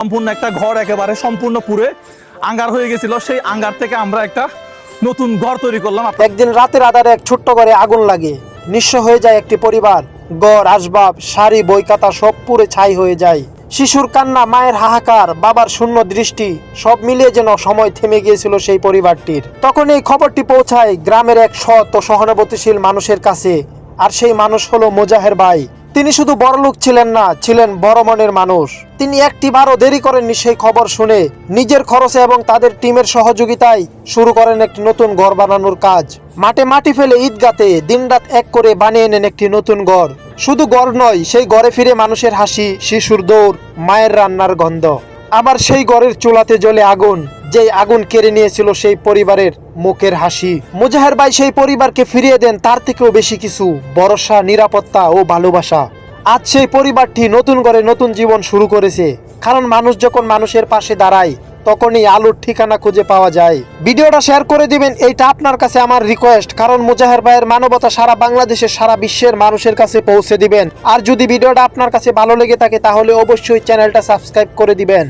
সম্পূর্ণ একটা ঘর একেবারে সম্পূর্ণ পুরে আঙ্গার হয়ে গেছিল। সেই আঙ্গার থেকে আমরা একটা নতুন ঘর তৈরি করলাম। একদিন রাতের আধারে এক ছোট্ট ঘরে আগুন লাগে, নিঃস্ব হয়ে যায় একটি পরিবার। ঘর, আসবাব, শাড়ি, বই খাতা সব পুড়ে ছাই হয়ে যায়। শিশুর কান্না, মায়ের হাহাকার, বাবার শূন্য দৃষ্টি, সব মিলিয়ে যেন সময় থেমে গিয়েছিল সেই পরিবারটির। তখন এই খবরটি পৌঁছায় গ্রামের এক সৎ ও সহানুভূতিশীল মানুষের কাছে। আর সেই মানুষ হলো মোজাহের ভাই। তিনি শুধু বড়লোক ছিলেন না, ছিলেন বড় মনের মানুষ। তিনি একটিবারও দেরি করেননি সেই খবর শুনে। নিজের খরচে এবং তাদের টিমের সহযোগিতায় শুরু করেন একটি নতুন ঘর বানানোর কাজ। মাঠে মাটি ফেলে ঈদগাতে দিনরাত এক করে বানিয়ে নেন একটি নতুন ঘর। শুধু ঘর নয়, সেই ঘরে ফিরে মানুষের হাসি, শিশুর দৌড়, মায়ের রান্নার গন্ধ। আবার সেই ঘরের চুলাতে জ্বলে আগুন, যেই আগুন কেড়ে নিয়েছিল সেই পরিবারের মুখের হাসি। মুজাহের ভাই সেই পরিবারকে ফিরিয়ে দেন তার থেকেও বেশি কিছু, ভরসা, নিরাপত্তা ও ভালোবাসা। আজ সেই পরিবারটি নতুন করে নতুন জীবন শুরু করেছে। কারণ মানুষ যখন মানুষের পাশে দাঁড়ায় তখনই আলোর ঠিকানা খুঁজে পাওয়া যায়। ভিডিওটা শেয়ার করে দিবেন, এইটা আপনার কাছে আমার রিকোয়েস্ট। কারণ মুজাহের ভাইয়ের মানবতা সারা বাংলাদেশের, সারা বিশ্বের মানুষের কাছে পৌঁছে দিবেন। আর যদি ভিডিওটা আপনার কাছে ভালো লেগে থাকে তাহলে অবশ্যই চ্যানেলটা সাবস্ক্রাইব করে দিবেন।